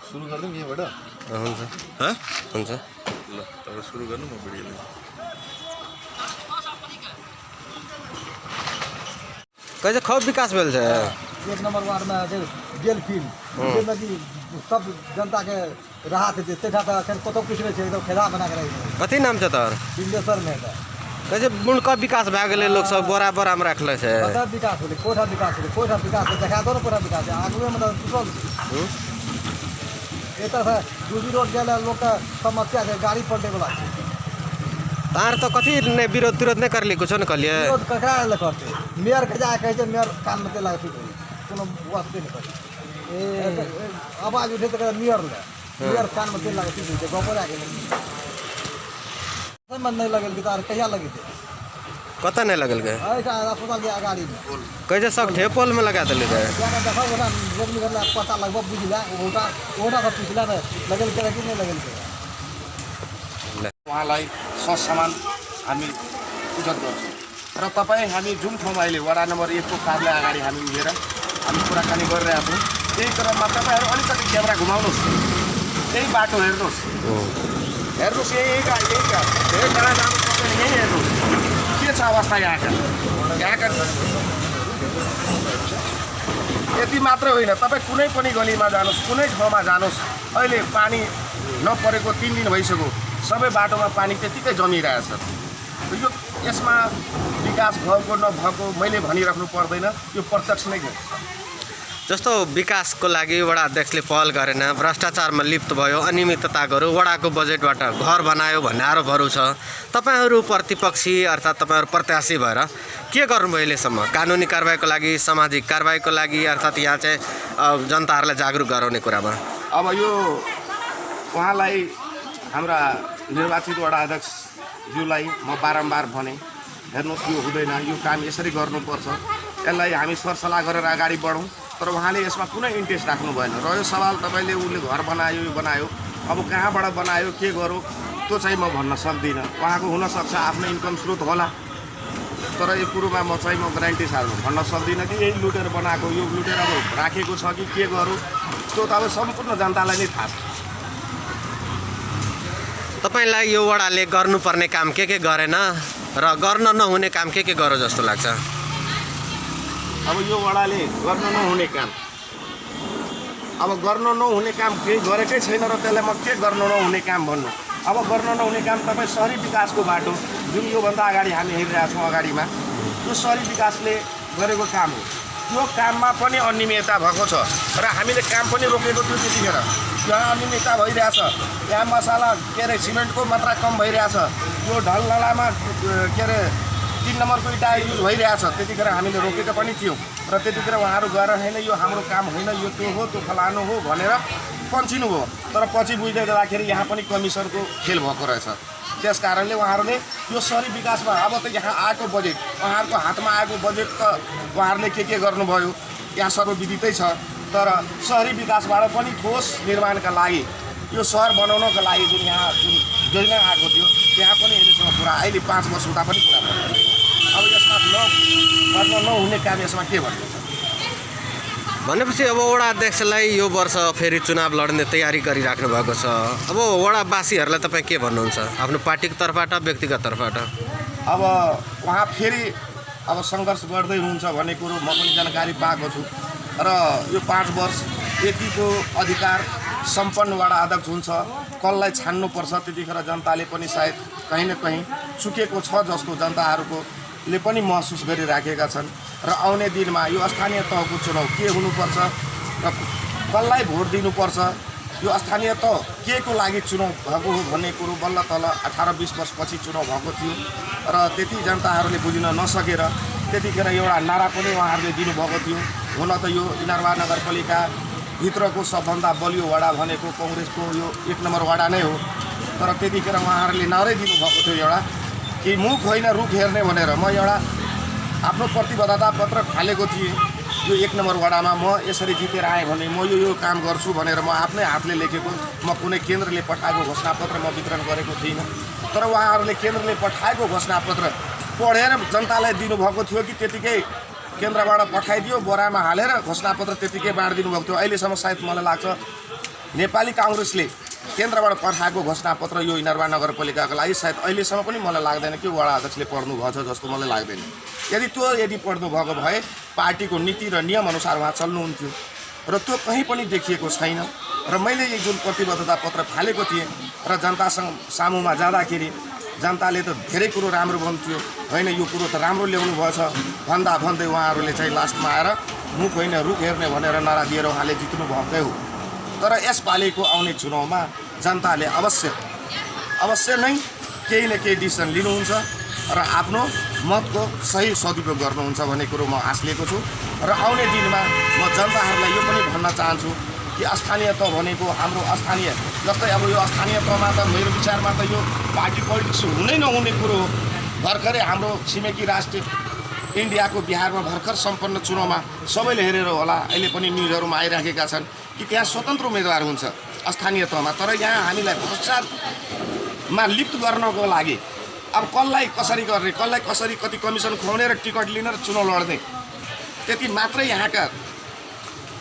सुरु गर्नु यहाँबाट हुन्छ ह हुन्छ ल तपाईँ सुरु गर्नु म भिडियो कैसे खूब विकास भेल छै। एक नंबर वार्ड में गेल फील्ड में भी सब जनता के राहत देते तेटा त अखन कतो पिछड़े छै एकदम खेला बना के रही कथी नाम छै तोहर। बिंदेश्वर में कैसे मुल्क विकास भए गेलै लोग सब बराबर में रखले छै। कता विकास होले कोठा विकास देखा दो कोठा विकास है आगू में टूटल एता से दूसरी रोड गेले लोग का समस्या है गाड़ी पलटे वाला छै। तार तो कथी ने विरोध तिरोध नहीं करली कुछ न कहलिए। विरोध ककरा ले करते मेयर के जाय कहे छै मेयर कान में तेला ठीक कोनो वास्ते नहीं करे आवाज उठे त मेयर कान में तेला ठीक छै गोपर आ गेल समझ नहीं लगल कि तार कहिया लगी थे कता नहीं लगल के ऐसा अस्पताल के गाड़ी में कैसे सब ठेपोल में लगा देले गए। जाकर देखो ओना लोग निकलला पता लगभग बुझला ओटा का पिछला में लगल के कि नहीं लगल के उहाँलाई सरसामान हामी उजत गर्छौँ र तपाईँ हामी जुन ठाउँमा अहिले वडा नम्बर 1 को कार्यालय अगाडि हामी लिएर हामी कुराकानी गरिरहेका छौँ त्यही क्रममा तपाईँहरू अलिकति क्यामेरा घुमाउनुहोस् त्यही बाटो हेर्नुहोस् हेर्नुहोस् यही कहाँ जानु पर्दैन यही हेर्नुहोस् के छ अवस्था यहाँका यति मात्र होइन तपाईँ कुनै पनि गलीमा जानुहोस् कुनै ठाउँमा जानुहोस् अहिले पानी नपरेको 3 दिन भइसक्यो सबै बाटोमा पानी त्यतिकै जमिरहेछ यो यसमा विकास भएको नभएको मैले भनिराख्नु पर्दैन यो प्रत्यक्ष नै हो। जस्तो विकासको लागि वडा अध्यक्षले पहल गरेन भ्रष्टाचारमा लिप्त भयो अनियमितता गर्यो वडाको बजेटबाट घर बनायो भन्ने आरोपहरू छ। तपाईहरू प्रतिपक्षी अर्थात् तपाईहरू प्रत्याशी भएर के गर्नुभयो अहिलेसम्म कानुनी कारबाहीको लागि सामाजिक कारबाहीको लागि अर्थात् यहाँ चाहिँ जनताहरूलाई जागरुक गराउने कुरामा। अब यो उहाँलाई हाम्रा निर्वाचित वडा अध्यक्षज्यूलाई म बारम्बार भने हेर्नुहोस् यो हुँदैन यो काम यसरी गर्नुपर्छ यसलाई हामी सरसल्लाह गरेर अगाडि बढौँ तर उहाँले यसमा कुनै इन्ट्रेस्ट राख्नु भएन। रह्यो सवाल तपाईँले उसले घर बनायो यो बनायो अब कहाँबाट बनायो के गरौँ त्यो चाहिँ म भन्न सक्दिनँ उहाँको हुनसक्छ आफ्नो इन्कम स्रोत होला तर यो कुरोमा म ग्यारेन्टी सार्नु भन्न सक्दिनँ कि यही लुटेर बनाएको यो लुटेर अब राखेको छ कि के गरौँ त्यो त अब सम्पूर्ण जनतालाई नै थाहा छ। तपाईलाई यो वडाले गर्नुपर्ने काम के गरेन र गर्न नहुने काम के गर्यो जस्तो लाग्छ। अब यो वडाले गर्न नहुने काम केही गरेकै छैन र त्यसलाई म के गर्न नहुने काम भन्नु। अब गर्न नहुने काम तपाईँ सहरी विकासको बाटो जुन योभन्दा अगाडि हामी हेरिरहेको छौँ अगाडिमा यो सहरी विकासले गरेको काम हो यो काममा पनि अनियमितता भएको छ र हामीले काम पनि रोकेको थियो त्यतिखेर यहाँ अनियमितता भइरहेछ यहाँ मसाला के अरे सिमेन्टको मात्रा कम भइरहेछ यो ढल नालामा के अरे 3 नम्बरको इँटा युज भइरहेछ त्यतिखेर हामीले रोकेको पनि थियौँ र त्यतिखेर उहाँहरू गएर होइन यो हाम्रो काम होइन यो त्यो हो त्यो फलानु हो भनेर पन्छिनु भयो तर पछि बुझ्दै जाँदाखेरि यहाँ पनि कमिसनको खेल भएको रहेछ। त्यस कारणले उहाँहरूले यो सहरी विकासमा अब त यहाँ आएको बजेट उहाँहरूको हातमा आएको बजेट त उहाँहरूले के गर्नुभयो यहाँ सर्वविदितै छ तर सहरी विकासबाट पनि ठोस निर्माणका लागि यो सहर बनाउनको लागि जुन यहाँ जुन योजना आएको थियो त्यहाँ पनि अहिलेसम्म पुरा अहिले 5 वर्ष उता पनि पुरा भएको छैन। अब यसमा गर्न नहुने काम यसमा के भन्नु भनेपछि अब वडा अध्यक्षलाई यो वर्ष फेरि चुनाव लड्ने तयारी गरिराख्नु भएको छ। अब वडावासीहरूलाई तपाईँ के भन्नुहुन्छ आफ्नो पार्टीको तर्फबाट व्यक्तिगत तर्फबाट। अब उहाँ फेरि अब सङ्घर्ष गर्दै हुनुहुन्छ भन्ने कुरो म पनि जानकारी पाएको छु र यो 5 वर्ष यतिको अधिकार सम्पन्न वडा अध्यक्ष हुन्छ कसलाई छान्नुपर्छ त्यतिखेर जनताले पनि सायद कहीँ न कहीँ चुकेको छ जस्तो जनताहरूले पनि महसुस गरिराखेका छन् र आउने दिनमा यो स्थानीय तहको चुनाव के हुनुपर्छ र कसलाई भोट दिनुपर्छ यो स्थानीय तह के को लागि चुनाव भएको हो भन्ने कुरो बल्ल तल 18-20 वर्षपछि चुनाव भएको थियो र त्यति जनताहरूले बुझ्न नसकेर त्यतिखेर एउटा नारा पनि उहाँहरूले दिनुभएको थियो। हुन त यो इनारवा नगरपालिका भित्रको सबभन्दा बलियो वडा भनेको कांग्रेसको यो 1 नम्बर वडा नै हो तर त्यतिखेर उहाँहरूले नारै दिनुभएको थियो एउटा कि मुख होइन रुख हेर्ने भनेर म एउटा आफ्नो प्रतिबद्धता पत्र फालेको थिएँ यो 1 नम्बर वडामा म यसरी जितेर आएँ भने म यो काम गर्छु भनेर म आफ्नै हातले लेखेको म कुनै केन्द्रले पठाएको घोषणापत्र म वितरण गरेको थिइनँ तर उहाँहरूले केन्द्रले पठाएको घोषणापत्र पढेर जनतालाई दिनुभएको थियो कि त्यतिकै केन्द्रबाट पठाइदियो बोरामा हालेर घोषणापत्र त्यतिकै बाँडिदिनु भएको थियो। अहिलेसम्म सायद मलाई लाग्छ नेपाली काङ्ग्रेसले केन्द्रबाट पठाएको घोषणापत्र यो इनरवा नगरपालिकाको लागि सायद अहिलेसम्म पनि मलाई लाग्दैन कि वडा अध्यक्षले पढ्नु भएछ जस्तो मलाई लाग्दैन। यदि पढ्नु भएको भए पार्टीको नीति र नियमअनुसार उहाँ चल्नुहुन्थ्यो र त्यो कहीँ पनि देखिएको छैन। र मैले यो जुन प्रतिबद्धता पत्र फालेको थिएँ र जनतासँग सामुमा जाँदाखेरि जनताले त धेरै कुरो राम्रो भन्थ्यो, होइन यो कुरो त राम्रो ल्याउनु भएछ भन्दै उहाँहरूले चाहिँ लास्टमा आएर मुख होइन रुख हेर्ने भनेर नारा दिएर उहाँले जित्नु भएकै हो। तर यसपालिको आउने चुनावमा जनताले अवश्य नै केही न केही डिसिसन लिनुहुन्छ र आफ्नो मतको सही सदुपयोग गर्नुहुन्छ भन्ने कुरो म आश लिएको छु। र आउने दिनमा म जनताहरूलाई यो पनि भन्न चाहन्छु कि स्थानीय तह भनेको हाम्रो स्थानीय जस्तै अब यो स्थानीय तहमा त मेरो विचारमा त यो पार्टी पोलिटिक्स हुनै नहुने कुरो हो। भर्खरै हाम्रो छिमेकी राष्ट्र इन्डियाको बिहारमा भर्खर सम्पन्न चुनावमा सबैले हेरेर होला अहिले पनि न्युजहरूमा आइराखेका छन् कि त्यहाँ स्वतन्त्र उम्मेदवार हुन्छ स्थानीय तहमा। तर यहाँ हामीलाई भ्रष्टाचारमा लिप्त गर्नको लागि अब कसलाई कसरी गर्ने, कसलाई कसरी कति कमिसन खुवाउने र टिकट लिने र चुनाव लड्ने, त्यति मात्रै यहाँका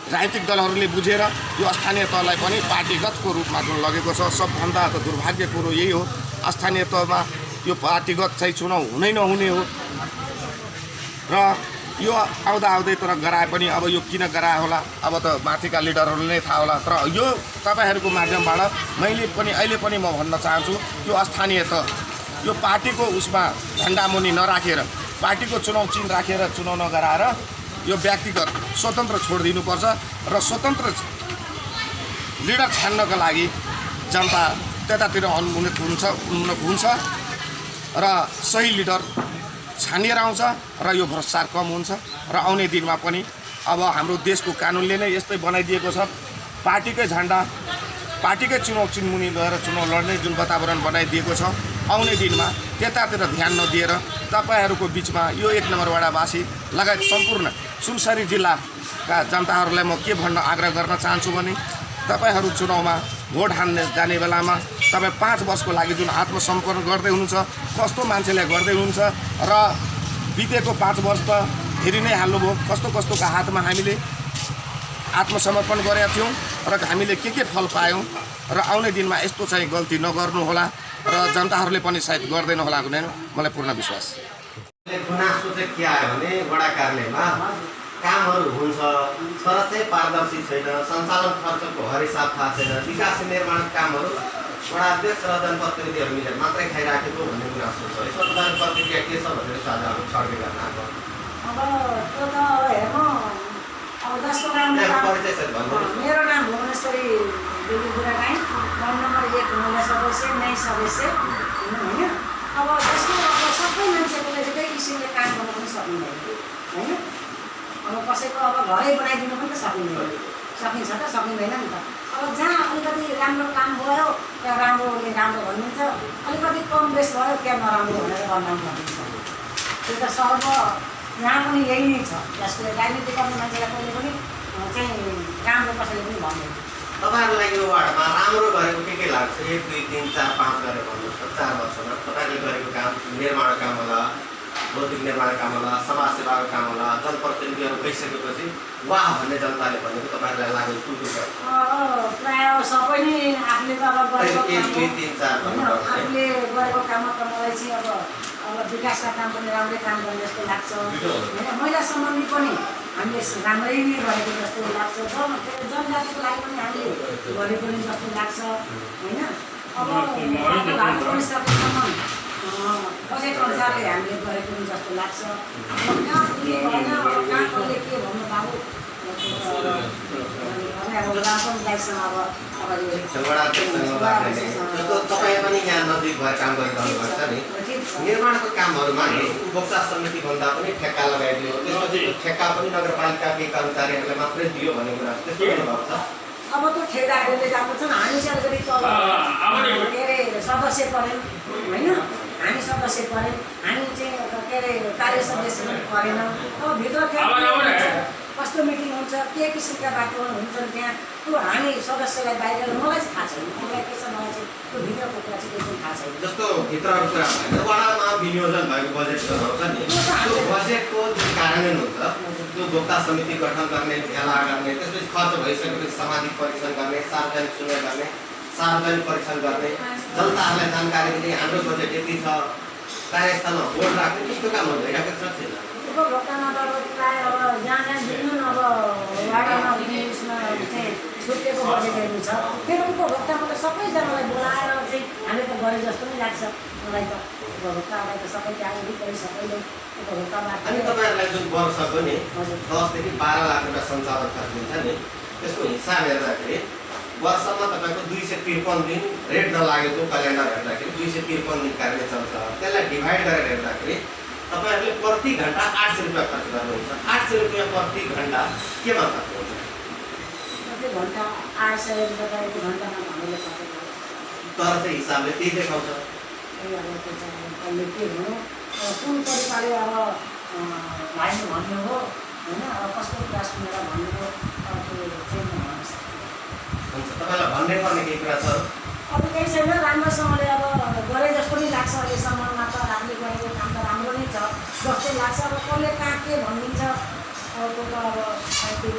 राजनीतिक दलहरूले बुझेर यो स्थानीय तहलाई पनि पार्टीगतको रूपमा जुन लगेको छ सबभन्दा त दुर्भाग्य कुरो यही हो। स्थानीय तहमा यो पार्टीगत चाहिँ चुनाव हुनै नहुने हो र यो आउँदै तर गराए पनि अब यो किन गराए होला अब त माथिका लिडरहरूले नै थाहा होला। तर यो तपाईँहरूको माध्यमबाट अहिले पनि म भन्न चाहन्छु यो स्थानीय तह यो पार्टीको उसमा झन्डामुनि नराखेर पार्टीको चुनाव चिन्ह राखेर चुनाव नगराएर यो व्यक्तिगत स्वतन्त्र छोडिदिनुपर्छ र स्वतन्त्र लिडर छान्नका लागि जनता त्यतातिर उन्मुख हुन्छ र सही लिडर छानिएर आउँछ र यो भ्रष्टाचार कम हुन्छ। र आउने दिनमा पनि अब हाम्रो देशको कानुनले नै यस्तै बनाइदिएको छ, पार्टीकै झन्डा पार्टीकै चुनाव चिन्ह मुनि गएर चुनाव लड्ने जुन वातावरण बनाइदिएको छ। आउने दिनमा त्यतातिर ध्यान नदिएर तपाईँहरूको बिचमा यो 1 नम्बर वडावासी लगायत सम्पूर्ण सुनसरी जिल्लाका जनताहरूलाई म के भन्न आग्रह गर्न चाहन्छु भने तपाईँहरू चुनावमा भोट हान्ने जाने बेलामा तपाईँ 5 वर्षको लागि जुन आत्मसमर्पण गर्दै हुनुहुन्छ कस्तो मान्छेलाई गर्दै हुनुहुन्छ र बितेको 5 वर्ष त फेरि नै हाल्नुभयो। कस्तोका हातमा हामीले आत्मसमर्पण गरेका थियौँ र हामीले के फल पायौँ र आउने दिनमा यस्तो चाहिँ गल्ती नगर्नुहोला र जनताहरूले पनि सायद गर्दैन होला भन्ने मलाई पूर्ण विश्वास। गुनासो चाहिँ के आयो भने वडा कार्यालयमा कामहरू हुन्छ तर चाहिँ पारदर्शी छैन, सञ्चालन खर्चको हरिसाब थाहा छैन, विकास निर्माण कामहरू वडा अध्यक्ष र जनप्रतिनिधिहरू मिलेर मात्रै खाइराखेको भन्ने गुनासो छ। यसमा तपाईँको प्रतिक्रिया के छ भनेर साझा सर्वे गर्न आएको। अब त्यो त हेर्नु अब जसको नाम मेरो नाम भुवनेश्वरी देवी गुरागाई, वार्ड नम्बर 1 महिला सदस्य न्याय सदस्य होइन। अब जसको अब सबै मान्छेको एकै किसिमले काम गर्न पनि सकिँदैन होइन। अब कसैको अब घरै बनाइदिनु पनि त सकिन्छ त सकिँदैन नि त। अब जहाँ अलिकति राम्रो काम भयो त्यहाँ राम्रो भनिन्छ, अलिकति कम बेस भयो त्यहाँ नराम्रो भनेर बदनाम भनिन्छ। त्यो त सर्व यहाँ पनि यही नै छ। जसले राजनीति गर्ने मान्छेलाई कहिले पनि चाहिँ राम्रो कसैले पनि भन्दैन। तपाईँहरूलाई यो वार्डमा राम्रो गरेको के लाग्छ? 1, 2, 3, 4, 5 गरेर भन्नुहोस् त। 4 वर्षमा तपाईँले गरेको काम, निर्माण काम होला, भौतिक निर्माण काम होला, समाजसेवाको काम होला, जनप्रतिनिधिहरू गइसकेपछि वाह भन्ने जनताले भनेको तपाईँहरूलाई लाग्यो कुन प्रायः सबै नै आफूले त अब गरेको 1, 2, 3, 4 आफूले गरेको काममा त मलाई चाहिँ अब विकासका काम पनि राम्रै काम गर्ने जस्तो लाग्छ होइन। महिला सम्बन्धी पनि हामीले राम्रै नै गरेको जस्तो लाग्छ, जनजातिको लागि पनि हामीले गरेको नि जस्तो लाग्छ होइन। अब सकेसम्म बजेट अनुसारले हामीले गरेको नि जस्तो लाग्छ। अब कहाँ के भएन, अब कहाँ कसले के भन्नु बाबु तपाईँ पनि यहाँ नजिक भएर काम गरिरहनु भएको छ नि। निर्माणको कामहरूमा उपभोक्ता समिति भन्दा पनि ठेक्का लगाइदियो, त्यसपछि ठेक्का पनि नगरपालिकाकै कर्मचारीहरूलाई मात्रै दियो भन्ने कुरा त्यस्तो अनुभव छ। अब त्यो ठेकेदारहरूले जानु छन्, हामी चाहिँ अलिकति के अरे सदस्य पऱ्यौँ होइन। हामी सदस्य पऱ्यौँ, हामी चाहिँ के अरे कार्य सदस्य पनि परेनौँ। अब भित्र त्यहाँ कस्तो मिटिङ हुन्छ, के किसिमका वातावरण हुन्छन् त्यहाँ, त्यो हामी सदस्यलाई बाहिर मलाई चाहिँ थाहा छैन। मलाई के छ, मलाई चाहिँ त्यो भित्रको कुरा चाहिँ एकदम थाहा छैन। जस्तो भित्रको कुरा भएन, वडामा विनियोजन भएको बजेट आउँछ नि, त्यो बजेटको जुन कार्यान्वयन हुन्छ त्यो भोक्ता समिति गठन गर्ने, भेला गर्ने, त्यसपछि खर्च भइसकेपछि सामाजिक परीक्षण गर्ने, सार्वजनिक सुनवाई गर्ने, सार्वजनिक परीक्षण गर्ने, जनताहरूलाई जानकारी दिने, हाम्रो बजेट यति छ, कार्यस्थलमा बोर्ड राख्ने, त्यस्तो कामहरू भइरहेको छ छैन? उपभोक्तामा त अब प्रायः अब जहाँ जहाँ जुन अब वार्डमा उसमा चाहिँ छुट्टिएको बजेटहरू छ फेरि उपभोक्तामा त सबैजनालाई बोलाएर चाहिँ हामी त गरे जस्तो नै लाग्छ मलाई त। उपभोक्तालाई त सबै त्यहाँ वरिपरि सबैले उपभोक्ताबाट अनि तपाईँहरूलाई जुन वर्षको नि 10 देखि 12 लाख रुपियाँ सञ्चालन खर्च हुन्छ नि, त्यसको हिसाब हेर्दाखेरि वर्षमा तपाईँको 253 दिन रेट नलागेको क्यालेन्डर हेर्दाखेरि 253 दिन कार्य चल्छ। त्यसलाई डिभाइड गरेर हेर्दाखेरि तपाईँहरूले प्रति घन्टा 800 रुपियाँ खर्च गर्नुहुन्छ। 800 रुपियाँ प्रति घन्टा केमा खर्च हुन्छ? प्रति घन्टा 800 रुपियाँ प्रति घन्टामा हामीले खर्च गर्छौँ। तर चाहिँ हिसाबले त्यही देखाउँछ। अहिले के हो कुन तरिकाले अब भाइले भन्नु हो होइन, अब कस्तो कुरा सुनेर भन्नु हो त्यो चाहिँ म भन्न सक्छु। हुन्छ, तपाईँलाई भन्नै पर्ने केही कुरा छ? अब केही छैन, राम्रोसँगले अब गरे जस्तो नि लाग्छ। अहिलेसम्ममा त हामीले गरेको काम त राम्रो नै छ जस्तै लाग्छ। अब कसले कहाँ के भनिदिन्छ अब त्यो त अब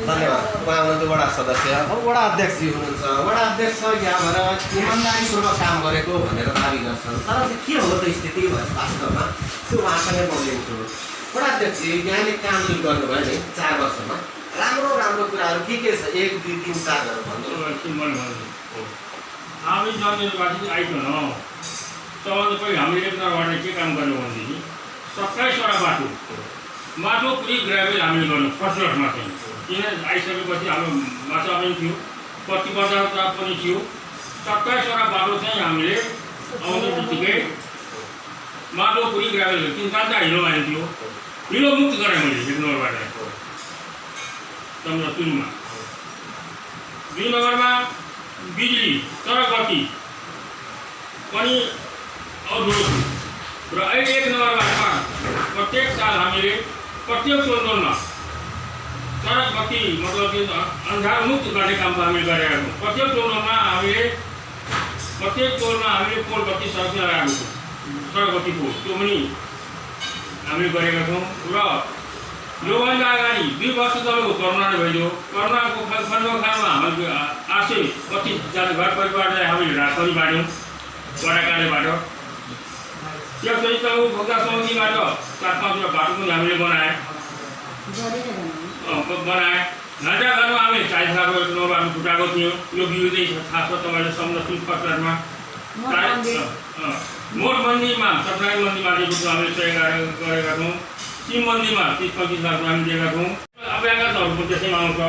धन्यवाद। उहाँ हुनुहुन्थ्यो वडा सदस्य, अब वडा अध्यक्षजी हुनुहुन्छ। वडा अध्यक्ष यहाँबाट इमान्दारीपूर्वक काम गरेको भनेर दाबी गर्छन्, तर चाहिँ के हो त स्थिति वास्तवमा त्यो उहाँसँगै म लिन्छु। वडा अध्यक्षजी, यहाँले काम सुरु गर्नुभयो नि 4 वर्षमा, राम्रो राम्रो कुराहरू के छ? 1 2 3 4 भन्नु। हामी जननिर्वाचित आइकन सबभन्दा पहिले हामीले एक नम्बरबाट के काम गर्नु भनेदेखि 27वटा माटो प्रि ग्राभेल हामीले गर्नु फर्स्ट लटमा चाहिँ। किन आइसकेपछि हाम्रो माछा पनि थियो, पत्ती बजारता पनि थियो। 27वटा बाटो चाहिँ हामीले आउने बित्तिकै माटो प्रि ग्राभेल 3-4 हिलोमा थियो। हिलो मुक्त गरेँ मैले एक नम्बरबाट सम्झ सुरुमा। 2 नम्बरमा बिजुली सडक बत्ती पनि अवरोध र अहिले 1 नम्बरमा प्रत्येक साल हामीले प्रत्येक टोलमा सडक बत्ती मतलब कि अन्धार मुक्त गर्ने काम हामीले गरेका छौँ। प्रत्येक टोलमा हामीले पोल बत्ती सडक लगाएको छौँ, सडक बत्ती पोल त्यो पनि हामीले गरेका छौँ। र योभन्दा अगाडि 2 वर्ष तपाईँको कोरोना भइदियो। कोरोनाको खानमा हामीले 825जना घर परिवारलाई हामीले रासनी बाँड्यौँ वडा कार्यबाट। त्यसपछि तपाईँको भोक्ता समितिबाट 4-5वटा बाटो पनि हामीले बनाए। घन्टा घरमा हामीले 40 लाख रुपियाँ बाटो छुटाएको थियो। यो विरुद्धै थाहा छ तपाईँले सम्झ पत्रमा मोटबन्दीमा 17 मन्दीमा दिएको थियो हामीले तय गरेका छौँ। सिम मन्दीमा 30-35 लाख हामी दिएका छौँ। अभ्यागतहरू पनि त्यसैमा आउँछ।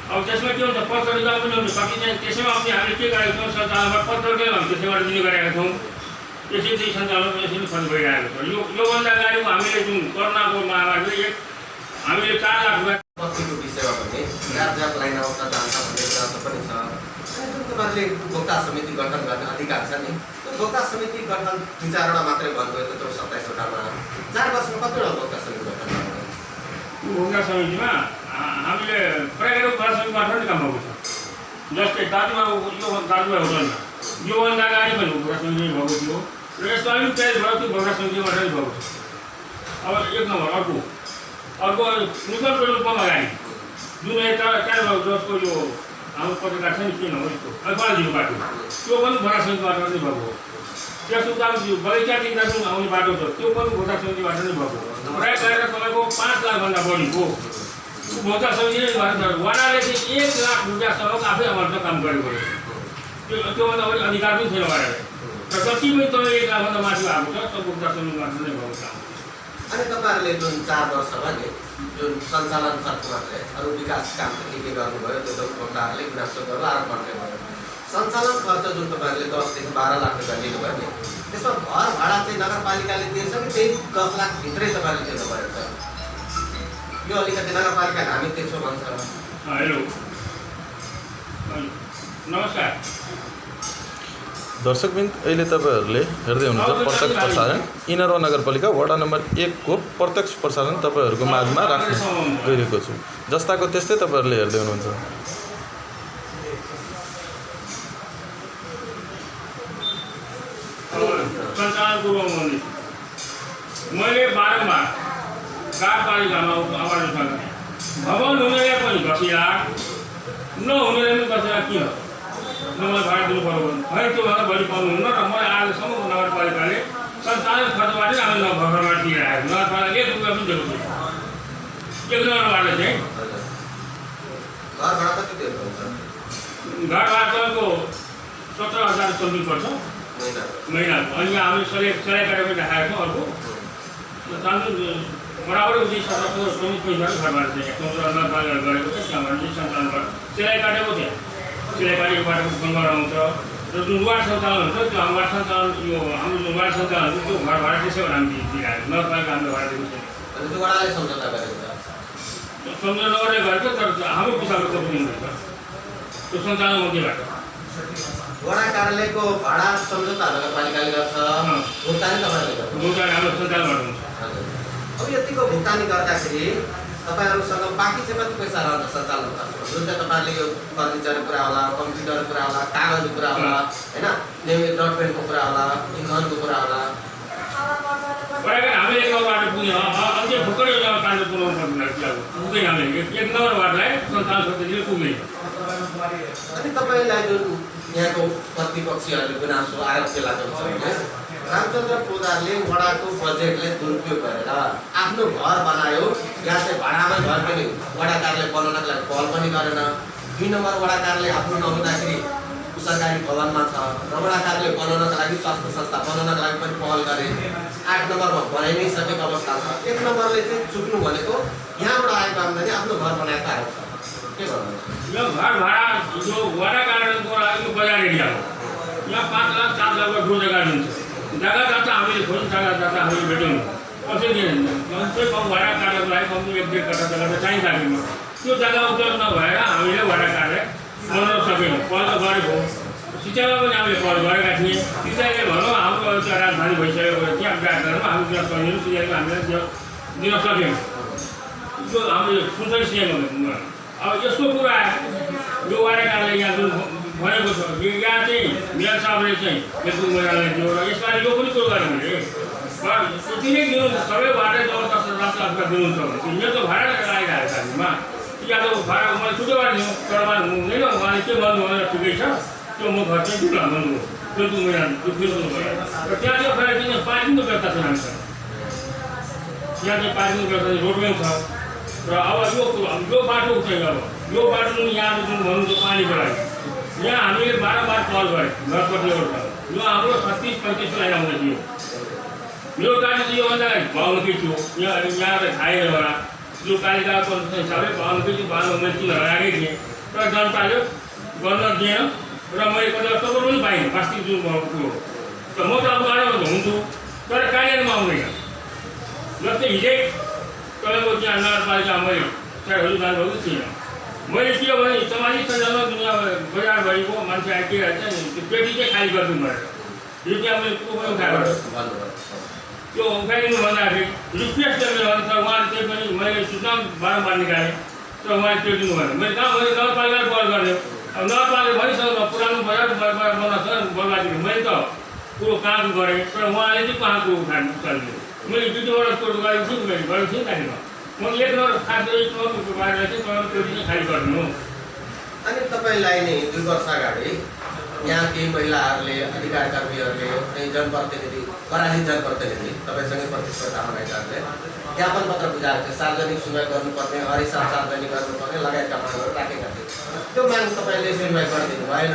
अब त्यसमा के हुन्छ, पत्रकार पनि हुन्छ। कति चाहिँ त्यसैमा पनि हामीले के गरेका छौँ, सञ्चालनमा पत्रकै हामी त्यसैबाट दिने गरेका छौँ। त्यसै चाहिँ सञ्चालन यसरी खर्च भइरहेको छ। योभन्दा अगाडिको हामीले जुन कोरोनाको महामारी हामीले 4 लाख रुपियाँ बत्तीको विषयमा पनि राज्य लाइन आउँछ जान्छ भन्ने कुरा पनि छ। जुन तपाईँहरूले भोक्ता समिति गठन गर्ने अधिकार छ नि, त्यो भोक्ता समिति गठन 2-4वटा मात्रै भन्नुभयो, त्यो 27वटामा 4 वर्षमा कतिवटा भोक्ता समिति गठन गर्नुभयो? भोक्ता समितिमा हामीले प्राइभेट भोक्ता समिति गठन काम भएको छ। जस्तै दाजुभाइ होटलमा योभन्दा अगाडि पनि भोक्ता समिति भएको थियो र यस्तो अलिक प्राइज भयो, त्यो भोक्ता समिति गठन भएको छ। अब 1 नम्बर अर्को नूतन रूपमा अगाडि जुन यता भयो जसको यो हाम्रो पत्रकार छ नि के नभए अलपालजीको बाटो, त्यो पनि भोक्ता समितिबाट नै भएको हो। त्यसको उता बगैँचादेखि जुन आउने बाटो छ त्यो पनि भोक्ता समितिबाट नै भएको हो। प्रायः गरेर तपाईँको 5 लाखभन्दा बढीको भोक्ता समिति नै गरेर वडाले चाहिँ 1 लाख रुपियाँसम्म आफै अमर्थ काम गरेको रहेछ। त्योभन्दा बढी अधिकार पनि छैन वडाले। र जति पनि तपाईँ 1 लाखभन्दा माथि भएको छ त्यो भोक्ता समितिबाट नै भएको काम। अनि तपाईँहरूले जुन 4 वर्षमा नि जुन सञ्चालन खर्च मात्रै, अरू विकास काम के गर्नुभयो त्यो त भोक्ताहरूले गुनासो गरेर आरोप मात्रै भयो। सञ्चालन खर्च जुन तपाईँहरूले 10 देखि 12 लाख रुपियाँ लिनुभयो नि, त्यसमा घर भाडा चाहिँ नगरपालिकाले दिन्छ कि त्यही 10 लाख भित्रै तपाईँहरूले दिनु परेको छ? यो अलिकति नगरपालिका हामी तिर्छौँ भन्छ। हेलो नमस्कार दर्शकबिन, अहिले तपाईँहरूले हेर्दै हुनुहुन्छ प्रत्यक्ष प्रसारण इनरवा नगरपालिका वडा नम्बर 1 को प्रत्यक्ष प्रसारण तपाईँहरूको माझमा राख्न गइरहेको छु। जस्ताको त्यस्तै तपाईँहरूले हेर्दै हुनुहुन्छ। सञ्चालन पूर्व मैले बारम्बार गाउँपालिकामा आवाज उठाउनु भवन हुनेले पनि 10 लाख नहुनेले पनि 10 लाख किन मलाई भाडा दिनु पर्यो भने त्यो भन्दा बढी पाउनुहुन्न र मलाई आजसम्म नगरपालिकाले सञ्चालन खर्चबाट हामी घरमा दिइरहेको नगरपालिकाले 1 रुपियाँ पनि दिएको छैन। एक नम्बरबाट चाहिँ घर भाडा कति दिनुहुन्छ? घर भाडाको 17,000 चल्नु पर्छ महिनाको। अनि यहाँ हामीले सबै काटेर पनि राखेको छौँ। अर्को बराबर उति 1720 पैसा घर भाडा चाहिँ 17,000 गरेको छ। त्यहाँबाट चाहिँ सञ्चालनबाट सिलाइ काटेको थियो। सिलाइ काटेको बाटोको बङ्गर आउँछ र जुन वार्ड सञ्चालन हुन्छ त्यो वार्ड सञ्चालन यो हाम्रो जुन वार्ड सञ्चालन हुन्छ त्यो घर भाडा त्यसैबाट हामी दिइरहेको नगरपालिका हामीले भाडा दिएको छैन। त्यो वडाले सम्झौता गरेको छ। सम्झौता नगरेर गरेको तर हाम्रो पिसाबको दिनुहुन्छ त्यो सञ्चालन मध्येबाट वडा कार्यालयको भाडा सम्झौता नगरपालिकाले गर्छ, भुक्तानी तपाईँले गर्छ। भुक्तानी हाम्रो सञ्चालनबाट हुन्छ। अब यतिको भुक्तानी गर्दाखेरि तपाईँहरूसँग बाँकी चाहिँ कति पैसा रहन्छ सञ्चालन खर्च? जुन चाहिँ तपाईँहरूले यो फर्निचरको कुरा होला, कम्प्युटरको कुरा होला, कागजको कुरा होला, होइन, नियमित डट पेनको कुरा होला, इन्धनको कुरा होला। हामीले 1 नम्बरबाट पुग्यो अन्त्य भर्खरै यो काण्ड पुऱ्याउनु पर्दैन। पुग्दैन हामीले 1 नम्बरबाटलाई सञ्चालन खर्च दिनु पुग्दैन। अनि तपाईँलाई जुन यहाँको प्रतिपक्षीहरूले गुनासो आरोप लागेको छ भने रामचन्द्र पोद्दारले वडाको बजेटले दुरुपयोग गरेर आफ्नो घर बनायो। यहाँ चाहिँ भाडामै घर पनि वडा कार्यालय बनाउनको लागि पहल पनि गरेन। 2 नम्बर वडा कार्यालय आफ्नो नहुँदाखेरि सरकारी भवनमा छ र वडा कार्यालय बनाउनको लागि स्वास्थ्य संस्था बनाउनको लागि पनि पहल गरे। 8 नम्बरमा बनाइ नै सकेको अवस्था छ। 1 नम्बरले चाहिँ चुक्नु भनेको यहाँबाट आएको आम्दानी आफ्नो घर बनाएको आएको छ। के भन्नुहुन्छ? यो घर भाडा जो वडा कार्यालयको लागि बजार एरिया हो। यहाँ 5 लाख 7 लाख ठुलो जग्गा दिन्छ। जग्गा जाता हामीले खोज्नु जग्गा जाता हामीले भेट्यौँ कसै दिएन। कमसे कम वडा कार्यालयको लागि कम्ती 1-1.5 कट्ठा जग्गा त चाहिन्छ हामीमा। त्यो जग्गा उपलब्ध नभएर हामीले वडा कार्यालय बनाउन सकेनौँ। पहल त गरेको सिँचाइमा पनि हामीले पहल गरेका थियौँ। सिँचाइले भनौँ हाम्रो एउटा राजधानी भइसकेको त्यहाँ गाडीमा हामी त्यहाँ सहिलो सिँचाइको हामीले दिन सक्यौँ। त्यो हामीले सुन्छै सिँचाइमा अब यस्तो कुरा यो वडा कार्यालय यहाँ जुन भनेको छ यहाँ चाहिँ मेयर साहबले चाहिँ फेसबुक महिनालाई दियो र यसपालि यो पनि कुरो गर्यो भने यति नै दिनु सबै भाडा जब 10 लाख रुपियाँ दिनुहुन्छ भने मेरो त भाडा लगाइरहेको छ हामीमा। या त भाडा मैले छुट्टै दिनु तर हुँदैन। उहाँले के गर्नु भनेर ठिकै छ त्यो म घर चाहिँ दिनु भन्नु फेसबुक महिना त्यो फेसबुक भयो र त्यहाँ चाहिँ फेरि किन पार्किङको व्यवस्था छैन हामीसँग। त्यहाँ चाहिँ पार्किङको व्यवस्था रोडमै छ र अब यो बाटो चाहिँ अब यो बाटो यहाँ जुन भन्नुहुन्छ पानीको लागि यहाँ हामीले बारम्बार कल गरेँ घरपट्टिबाट। यो हाम्रो 36-35 लाइन आउँदै थियो। मेरो गाडी चाहिँ योभन्दा भाउनकै थियो। यहाँ खाएर होला यो पालिकाको हिसाबले भाउनकै थियो। भाउमा मैले 3 लगाएकै थिएँ तर जनताले गर्न दिएन र मैले कति सपोर्ट पनि पाइनँ प्लास्टिक जुन भएको कुरो। त म त अब गाडीमा हुन्छु तर कार्यालयमा आउँदैन। जस्तै हिजै तपाईँको त्यहाँ नगरपालिकामा मैले साइडहरू जानुभएको थिएन। मैले के भने सामाजिक सञ्जालमा दुनियाँ बजार भएको मान्छे आइदिरहेको छ नि त्यो पेटी चाहिँ खाली गरिदिनु पऱ्यो। यो त्यहाँ मैले को पनि उठाएर त्यो उठाइदिनु भन्दाखेरि रिक्वेस्ट गरेर भने तर उहाँले त्यही पनि मैले सूचना बारम्बार निकालेँ तर उहाँले त्यो दिनु भएन। मैले कहाँ मैले नगरपालिकाले कल गरेँ। अब नगरपालिकाले भनिसक्नु पुरानो बजार बनाएको छ बर्बादी। मैले त कुरो कहाँको गरेँ तर उहाँले चाहिँ कहाँ कुरो उठाइदिनु। मैले ड्युटीबाट कुरो गरेको छु मैले गरेको थिएँ गाडीमा। म 1 नम्बर खाद्य बाहिर चाहिँ तपाईँको पेटी चाहिँ खाली गरिदिनु। अनि तपाईँलाई नै 2 वर्ष अगाडि यहाँ केही महिलाहरूले अधिकार कर्मीहरूले अनि जनप्रतिनिधि पराजित जनप्रतिनिधि तपाईँसँगै प्रतिस्पर्धामा रहेकाहरूले ज्ञापन पत्र बुझाएको थियो। सार्वजनिक सुनवाई गर्नुपर्ने, हरिसाब सार्वजनिक गर्नुपर्ने लगायतका मागहरू राखेका थिए। त्यो माग तपाईँले सुनवाई गरिदिनु भएन।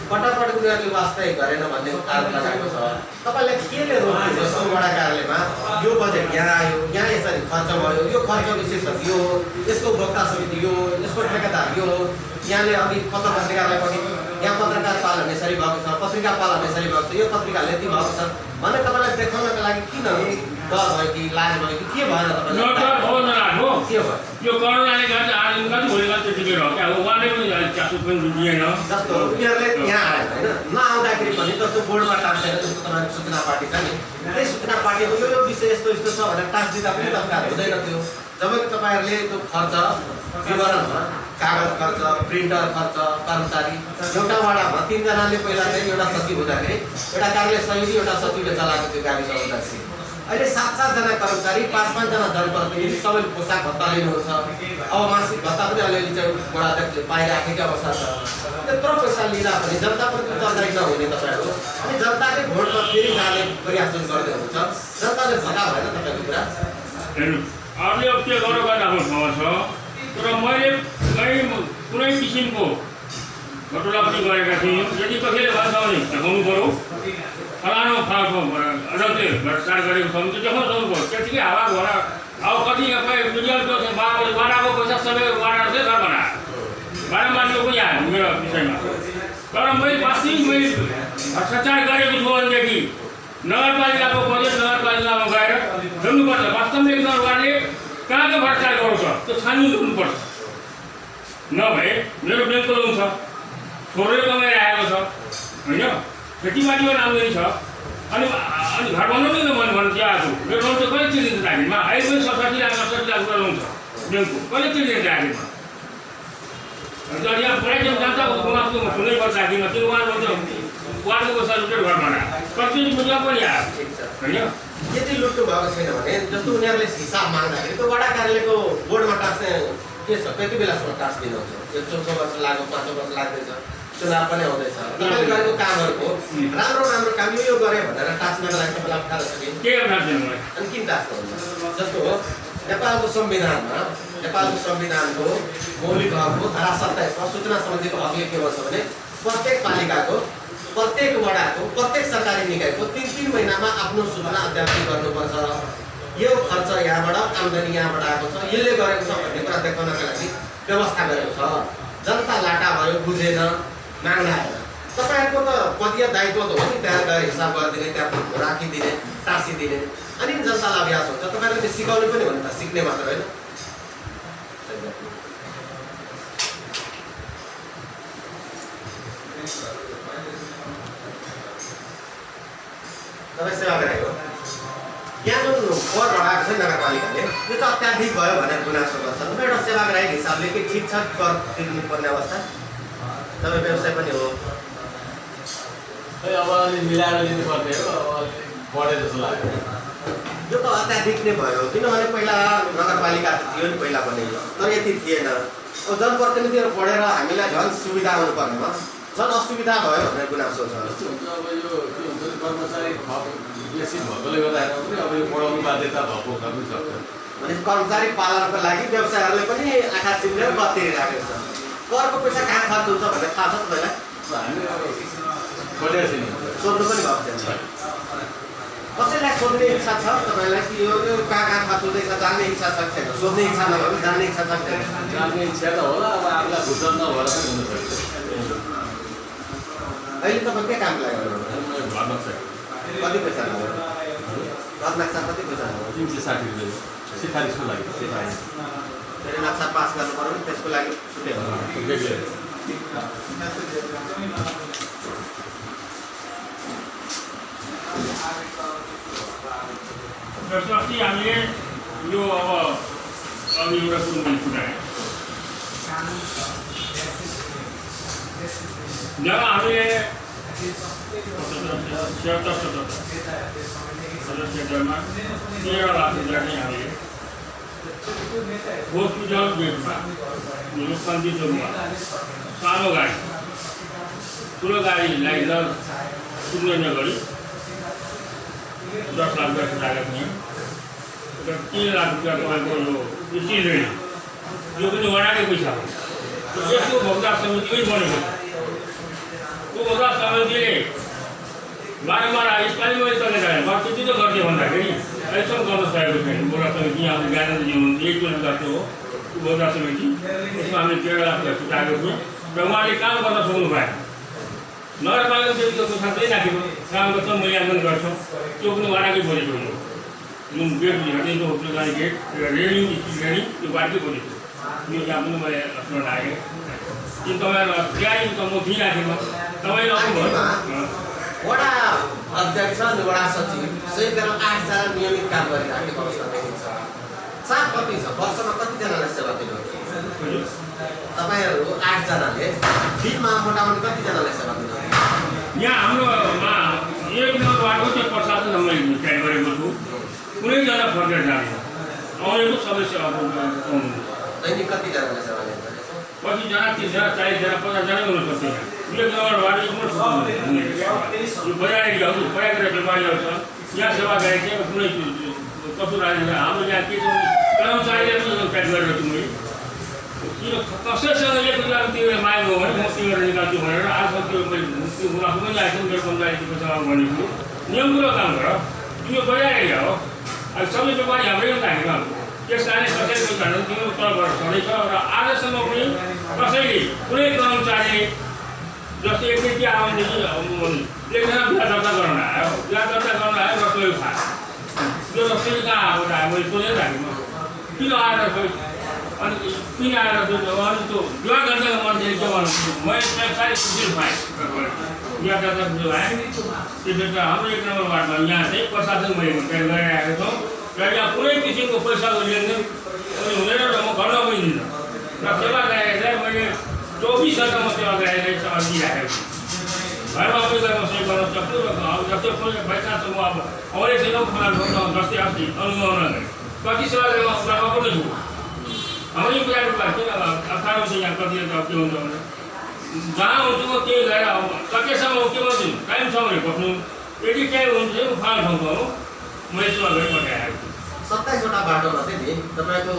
पटापट उनीहरूले वास्तै गरेन भन्ने आरोप लगाएको छ। तपाईँलाई केले रोक्यो जस्तो वडा कार्यालयमा यो बजेट यहाँ आयो, यहाँ यसरी खर्च भयो, यो खर्च विशेषक यो हो, यसको उपभोक्ता समिति यो, यसको ठेकेदार यो हो। यहाँले अघि पत्र पत्रिकालाई पनि यहाँ पत्रकार पालन यसरी भएको छ, पत्रिका पालन यसरी भएको छ, यो पत्रिका लेखी भएको छ भने तपाईँलाई देखाउनको लागि किन डर भयो कि लाज भयो कि के भएन? तपाईँलाई के भयो? यो कोरोनाले गर्दा आज भोलि गर्दा त्यतिकै रह्यो क्या। अब उहाँले पनि चासो पनि दिएन। जस्तो उनीहरूले यहाँ आयो होइन नआउँदाखेरि पनि जस्तो बोर्डमा टाँसेर जस्तो तपाईँको सूचना पार्टी छ नि त्यही सूचना पार्टीको यो विषय यस्तो यस्तो छ भनेर टाँस दिँदा पनि तपाईँहरू हुँदैन थियो। जब तपाईँहरूले त्यो खर्च विवरणमा कागज खर्च, प्रिन्टर खर्च, कर्मचारी एउटा वडामा 3 जनाले पहिला चाहिँ एउटा सचिव हुँदाखेरि एउटा कार्यालय सहयोगी एउटा सचिवले चलाएको त्यो गाविस हुँदाखेरि अहिले 7-7 जना कर्मचारी 5-5 जना जनप्रतिनिधि सबैले पोसाक भत्ता लिनुहुन्छ। अब मासिक भत्ता पनि अलिअलि चाहिँ वडा अध्यक्षले पाइराखेको अवस्था छ। त्यत्रो पैसा लिँदा पनि जनताप्रति उत्तरदायी नहुने तपाईँहरू अनि जनताले भोटमा फेरि जाने प्रयास जुन गर्दै हुनुहुन्छ, जनताले भगा भएन तपाईँको कुरा? हेर्नु अरूले अब के गर्नु गर्दा आफ्नो ठाउँमा छ, तर मैले कहीँ कुनै किसिमको घटोला पनि गरेका थिएँ। यदि कसैले भन्छ भने देखाउनु पऱ्यो, फलानु फाल्टो अध्यक्षले भ्रष्टाचार गरेको छ भने त्यो देखाउनु पऱ्यो। त्यतिकै हावा घर अब कति मिडियाको वाडाको पैसा सबै वाडा चाहिँ घर बनायो, बारम्बार यो पनि आयो मेरो विषयमा। तर मैले वास्तविक मैले भ्रष्टाचार गरेको छु भनेदेखि नगरपालिकाको बजेट नगरपालिकामा गएर हेर्नुपर्छ वास्तवमा एक नगरले कहाँको भ्रष्टाचार गर्नु छ त्यो छानबिन गर्नुपर्छ। नभए मेरो ब्याङ्कको लोन छ, छोरोले कमाएर आएको छ होइन, खेतीपातीको आम्दानी छ, अनि घर बनाउनु न भन्नु चाहिँ आएको मेरो लोन चाहिँ कहिले तिर्दिन्छ आखिरमा? अहिले पनि 67 लाख 68 लाख रुपियाँ लोन छ ब्याङ्कको, कहिले तिर्दिन्छ आखिरमा? यहाँ पुरै जनताको गुनासो सुन्नैपर्छ आखिरमा। त्यो उहाँ वार्डको पैसा लुटेर घर बनायो, प्रत्येक मुद्दा पनि आयो होइन। यति लुट्नु भएको छैन भने जस्तो उनीहरूले हिसाब माग्दाखेरि त्यो वडा कार्यालयको बोर्डमा टाँस्ने के छ, कति बेलासम्म टाँस दिनुहुन्छ? यो 14 वर्ष लाग्यो, 5 वर्ष लाग्दैछ, चुनाव पनि आउँदैछ। तपाईँले गरेको कामहरूको राम्रो काम यो गरे भनेर टाँस्नको लागि तपाईँलाई अप्ठ्यारो छ कि के गर्न दिनु? अनि किन टाँस्नुहुन्छ? जस्तो नेपालको संविधानको मौलिक हकको धारा 27 मा सूचना सम्बन्धीको हकले के भन्छ भने प्रत्येक पालिकाको, प्रत्येक वडाको, प्रत्येक सरकारी निकायको 3-3 महिनामा आफ्नो सूचना अद्यावधि गर्नुपर्छ। यो खर्च यहाँबाट, आम्दानी यहाँबाट आएको छ, यसले गरेको छ भन्ने कुरा देखाउनका लागि व्यवस्था गरेको छ। जनता लाटा भयो, बुझेन, माग्न आएन। तपाईँहरूको त पदीय दायित्व त हो नि, त्यहाँ गएर हिसाब गरिदिने, त्यहाँ राखिदिने, टाँसिदिने, अनि जनतालाई अभ्यास हुन्छ। तपाईँहरूले सिकाउने पनि हो नि त, सिक्ने मात्र होइन। तपाईँ सेवाग्राही हो, यहाँ जुन कर बढाएको छ नगरपालिकाले यो चाहिँ अत्याधिक भयो भनेर गुनासो गर्छ। तपाईँ एउटा सेवाग्राहीको हिसाबले के ठिक छ कर तिर्नुपर्ने अवस्था? तपाईँ व्यवसाय पनि हो, अब अलि मिलाएर लिनुपर्ने हो, अब बढे जस्तो लाग्यो। यो त अत्याधिक नै भयो, किनभने पहिला नगरपालिका थियो नि पहिला पनि, तर यति थिएन। अब जनप्रतिनिधिहरू पढेर हामीलाई झन् सुविधा हुनुपर्नेमा झन् असुविधा भयो भनेर गुनासो छ। अब यो के हुन्छ भने कर्मचारी बेसी भएकोले गर्दाखेरि पनि अब यो बढाउनु बाध्यता भएको हुन सक्छ। भने कर्मचारी पालनको लागि व्यवसायहरूले पनि आँखा चिम्लेर बत्तिरहेको छ। करको पैसा कहाँ खर्च हुन्छ भनेर थाहा छ तपाईँलाई? हामीले बढिया छैन, सोध्नु पनि भएको छैन। कसैलाई सोध्ने इच्छा छ तपाईँलाई कि यो कहाँ खर्च हुँदैछ जान्ने इच्छा छ छैन? सोध्ने इच्छा नभए पनि जान्ने इच्छा छ छैन? जान्ने इच्छा त होला, अब आफूलाई घुसन नभएर पनि हुनसक्छ। अहिले तपाईँ के कामको लागि गर्नुहुन्छ? घर नक्सा कति पैसा लाग्यो? घर नक्सा कति पैसा लाग्यो? 360 रुपियाँ सिफारिसको लागि। फेरि नक्सा पास गर्नु पऱ्यो भने त्यसको लागि छुट्टै हो। अस्ति हामीले यो अब एउटा कुरो मैले छुट्याएँ, जब हामीले 77 सेक्टरमा 13 लाख रुपियाँ चाहिँ हामीले हस्पिटल गेटमा मुख्यमन्त्री चौकमा सानो गाडी, ठुलो गाडीलाई कुद्ने नगरी 10 लाख रुपियाँ छुट्याएका थियौँ। 3 लाख रुपियाँ तपाईँको यो स्टिल रेल यो पनि वडाकै पैसा हो। यसको भोक्ता समिति पनि बनेको छ। त्यो भोक्ता समितिले बारम्बार यसपालि मैले तपाईँलाई त्यति त गर्थेँ भन्दाखेरि अहिलेसम्म गर्न सकेको छैन। भोक्ता समिति यहाँ ज्ञानेन्द्रजी हुनुहुन्छ, एक चोटि गर्थ्यो हो त्यो भोक्ता समिति, त्यसमा हामीले 13 लाख रुपियाँ छुट्याएको थियौँ र उहाँले काम गर्न सक्नु भएन। नगरपालिका त्यतिको पैसा दिइराखेको, काम गर्छ, मूल्याङ्कन गर्छौँ, त्यो पनि वडाकै बोलेको हो। जुन गेट हेर्दैको होटल गाडी गेट रेलिङ स्टिल रेलिङ त्यो बाटकै बोलेको यो यहाँ पनि मैले आफ्नो लागेँ। किन तपाईँहरू तयारी त म दिइराखेको तपाईँले आउनुभयो। वडा अध्यक्ष अनि वडा सचिव संयुक्त 8 जना नियमित काम गरिराखेको अवस्था देखिन्छ। चाप कति छ? वर्षमा कतिजनालाई सेवा दिनुहुन्छ? तपाईँहरू 8 जनाले दिनमा मोटामोटी कतिजनालाई सेवा दिनुहुन्छ? यहाँ हाम्रोमा 1 नम्बर वार्डको चाहिँ प्रशासन मैले तयार गरेको छु। कुनैजना फर्केर जान्छ आउनेको सदस्य अब दैनिक कतिजनाले सेवा लिन्छ 25 जना 30 जना 40 जना 50 जना हुन सक्छ यो गाउँबाट यो बजारे गाउँ बजारे व्यापारीहरू छ यहाँ सेवा गरेको चाहिँ कुनै कस्तो राजेन हाम्रो यहाँ के छ कर्मचारीले पनि ट्याक्स गरेर छु मैले किन कसैसँग एक रुपियाँ तिरेर मागेको हो भने म तिरेर निकाल्छु भनेर आज त्यो त्यो गुनासो पनि आएको मेरो पञ्चायतको सेवा भनेको नियम कुरो काम गर तिम्रो बजार एरिया हो अब सबै व्यापारी हाम्रै हो त हामी त्यस कारणले कसैको भन्छ तिम्रो तलबाट छँदैछ र आजसम्म पनि कसैले कुनै कर्मचारीले जस्तै एकचोटि आउनेदेखि एकजना बिहा दर्ता गर्न आयो बिहा दर्ता गर्न आयो रसोई खायो त्यो रसोई कहाँ आएको त मैले सोधेर राखेको किन आएर अनि किन आएर अनि त्यो बिहा दर्ताको मान्छेले के भन्नु मैले साह्रै खुसी पाएँ बिहा दर्ता खुसी भएँ त्यसले त हाम्रो 1 नम्बर वार्डमा यहाँ चाहिँ प्रशासन मैले गरिरहेको छौँ र यहाँ कुनै किसिमको पैसाको लेनदेन हुँदैन र म गर्न पनि दिन्न र सेवा गरेर चाहिँ मैले 24 घण्टा म सेवा गरेर दिइराखेको छु घरमा पनि गएर म सेवा गर्न सक्छु र अब जस्तो कुनै बाइचान्स म अब अहिलेसम्म जस्तै अस्ति अनुभव नगरेँ कति सेवा गरेर म पनि छु हाम्रो यो कुराको लागि किन अप्ठ्यारो हुन्छ यहाँ कति के हुन्छ भने जहाँ हुन्छु म त्यही गएर अब सकेसम्म के भन्छु टाइम छ भने बस्नु यदि टाइम हुन्छ म फाल ठाउँमा हो मैले सेवा गरेर पठाइरहेको छु 27 वटा बाटोमा चाहिँ नि तपाईँको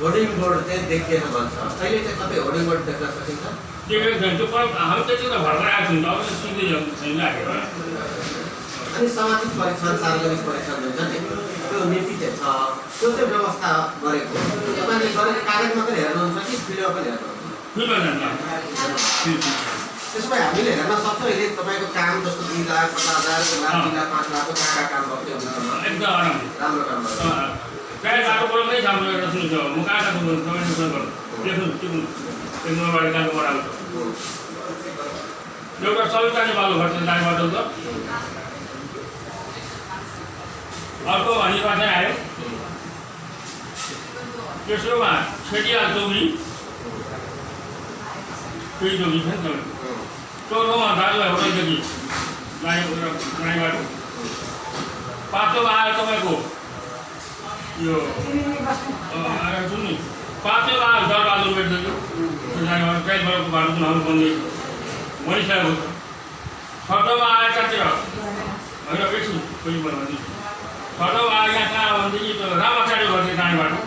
होर्डिङ बोर्ड चाहिँ देखिएन भन्छ अहिले चाहिँ कतै होर्डिङ बोर्ड देख्न सकिन्छ त्यो हामी त्यति त भर्खर आएको छौँ अब सिक्दै छैन लागेको अनि सामाजिक परीक्षण सार्वजनिक परीक्षण हुन्छ नि त्यो नीति चाहिँ छ त्यो चाहिँ व्यवस्था गरेको तपाईँले गरेको कागज मात्रै हेर्नुहुन्छ कि फिल्डमा पनि हेर्नुहुन्छ त्यसो भए हामीले हेर्न सक्छौँ अहिले तपाईँको काम जस्तो 2 लाख 50,000 3 लाख 5 लाखको कहाँ काम गर्दै हुन्छ एकदम आराम राम्रो काम गर्छ प्रायः बाटोबाट नै काम गरेर सुन्छ म कहाँ कहाँ गर्नु देख्नु त्यो नोबाडी काम गराएको एउटा सविताले बालो घर चाहिँ दाइबाट त अर्को हनीबाट आयो तेस्रोमा छेटियाल चौरी त्यही चौरी छ नि चौधौँमा दाजुभाइ होटलदेखि नानीबाट पाँचौँमा आयो तपाईँको यो सुन्नु 5औँमा आयो दरबहादुर बेटदेखि ट्रेनबाटको बाटो चुनाउनु बन्दै मनिषा हो 6औँमा आयो कहाँतिर होइन एकछिन कोही भन्नु 6औँमा आयो यहाँ कहाँ भनेदेखि त्यो रामाचार्य गर्थ्यो जाने बाटो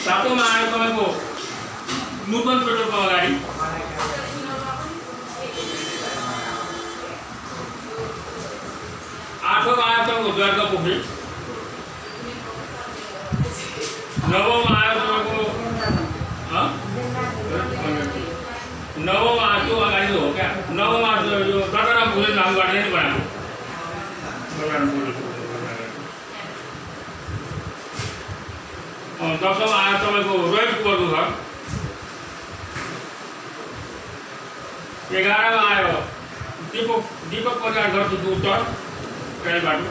7औँमा आयो तपाईँको नूतन पेट्रोलको अगाडि 8औँमा आयो तपाईँको द्वारका पोखरी 9औँमा आयो तपाईँको 9औँमा त्यो अगाडि हो क्या 9औँमा यो दटरा पुगेर नाम गरेर नै बनाएको 10औँमा आयो तपाईँको रोहित कुवरको घर 11औँमा आयो दीपक परिवार घर थियो उत्तर ट्रेन बाटो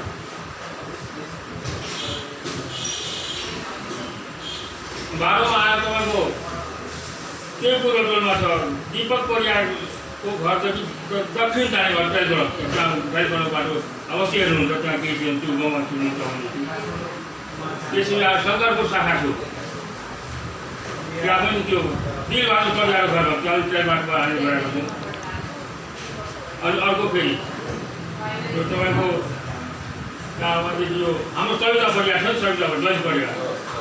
12औँमा आयो तपाईँको टेम्पो रोडमा छ दीपक परिवारको घरदेखि दक्षिण जाने घर ट्रेनबाट बाटो अवश्य हेर्नुहुन्छ त्यहाँ केही थियो त्यो गाउँमा सुन्नु चाहनुहुन्छ त्यसरी अब शङ्करपुर शाखा छु त्यहाँ पनि त्यो दिलबहादुर परिवारको घरमा त्यहाँ ट्रेनबाट हामी गएको छौँ अनि अर्को फेरि यो तपाईँको त्यहाँदेखि यो हाम्रो सविता परिवार छ नि सविता जैन परिवार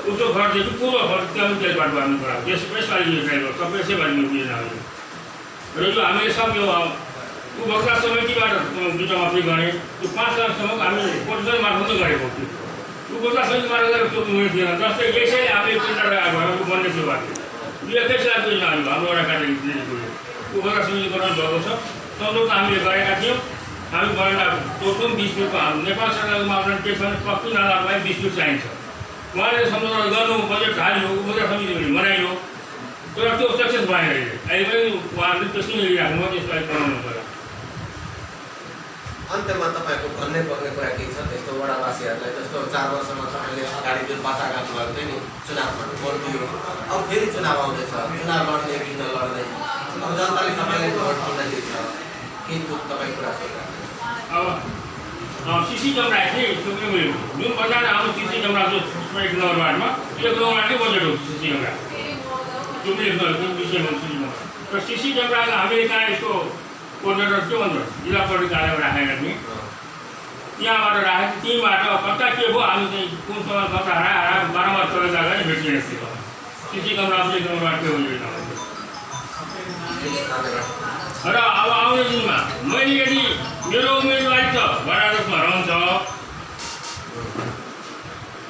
उसको घरदेखि पूर्व घर त्यहाँ पनि ट्रेनबाट हाल्नु पऱ्यो यसपालि यो ड्राइभर सबै यसैपालि यो दिएन हामीले र यो हामीले सब यो उपभोक्ता समितिबाट बिचमा पनि गरेँ त्यो 5 लाखसम्म हामीले पोर्टल मार्फत गरेको थियो उपभोक्ता समिति मार्फत त्यो हुने थिएन जस्तै यसैले हामीले प्रिन्टर घरको बन्ने थियो बाटो यो 21 लाख योजना हामी हाम्रो एउटा कार्यक्रम उपभोक्ता समिति गराउनु भएको छ सम्झौता हामीले गरेका थियौँ हामी गएर टोटल 20 रुपियाँको हाम्रो नेपाल सरकारको मापदण्ड के छ भने पक्की नालालाई 20 रुपियाँ चाहिन्छ उहाँले सम्झौता गर्नु बजेट हाल्यो उपभोक्ता समिति बनाइयो तर त्यो सक्सेस भएन अहिले पनि उहाँहरूले त्यसै लिइराख्नु भयो त्यसलाई बनाउनु पऱ्यो अन्त्यमा तपाईँको भन्नै पर्ने कुरा के छ त्यस्तो वडावासीहरूलाई जस्तो 4 वर्षमा तपाईँले अगाडि जुन बाचाघाट भएको थियो नि चुनावमा भोट दियो अब फेरि चुनाव आउँदैछ चुनाव लड्ने किन लड्दै अब जनताले तपाईँले भोट किन दिन्छ के तपाईँ कुरा अब सिसी जमरा चाहिँ त्यो पनि जुन बजार हाम्रो सिसी जमरा जो 1 नम्बर वार्डमा 1 नम्बर वार्डकै बजेट हो सिसी जमरा त्यो पनि जुन विषयमा सिसी जमरा र सिसी जमराको हामीले कहाँ यसको कोर्डिनेटर के भन्छ जिल्ला प्रहरी कार्यालयमा राखेका थियौँ त्यहाँबाट राखेको त्यहीँबाट कता के भयो हामी चाहिँ कुन समय कता हराएर बारम्बार चले जाँदा नि भेटिने थियो सिसी जमरा 1 नम्बर वार्डकै हो र अब आउने दिनमा मैले यदि मेरो उम्मेदवारी त वडाध्यक्षमा रहन्छ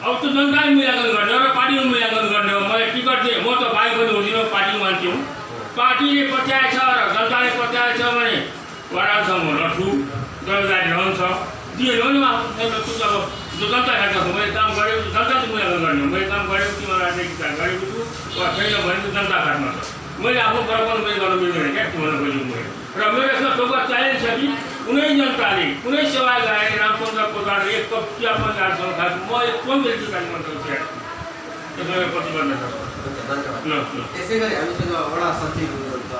अब त्यो जनताले मूल्याङ्कन गर्ने र पार्टीले मूल्याङ्कन गर्ने हो मलाई टिकट दिएँ म त बाइक पनि हुँदिनँ पार्टीको मान्छे हुँ पार्टीले पत्याएछ र जनताले पत्याएछ भने वडाध्यक्षमा लड्छु जवाबदारी रहन्छ दिएन नि अब जो जनता खान्छ मैले काम गरेँ जनताले मूल्याङ्कन गर्ने हो मैले काम गरेँ तिमीलाई राजनीतिक काम गरेको छु वा छैन भने जनता खाटमा छ मैले आफ्नो बराबर मैले गर्न मिल्दैन क्या भन्न खोजेको मैले र मेरो यसमा चौका च्यालेन्ज छ कि कुनै जनताले कुनै सेवा गराएर रामचन्द्र कोदाले 1 कप चिया पंचायतसँग खाएको म एक पनि व्यक्ति काम गर्न सक्छु त्यसमा प्रतिबन्ध छ ल त्यसै गरी हामीसँग वडा सचिव हुनुहुन्छ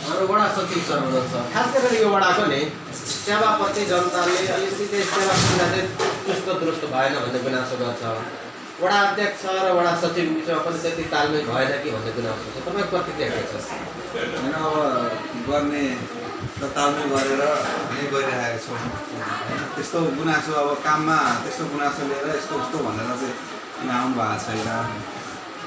हाम्रो वडा सचिव सर हुनुहुन्छ खास गरेर यो वडाको नि सेवाप्रति जनताले अलिकति सेवा सुविधा चाहिँ चुस्त दुरुस्त भएन भन्ने गुनासो गर्छ वडा अध्यक्ष र वडा सचिव बिचमा पनि त्यति तालमेल भएन कि भन्ने गुनासो छ तपाईँको प्रतिक्रिया के छ होइन अब गर्ने त तालमेल गरेर नै गरिरहेको छौँ होइन त्यस्तो गुनासो अब काममा त्यस्तो गुनासो लिएर यस्तो उस्तो भनेर चाहिँ किन आउनु भएको छैन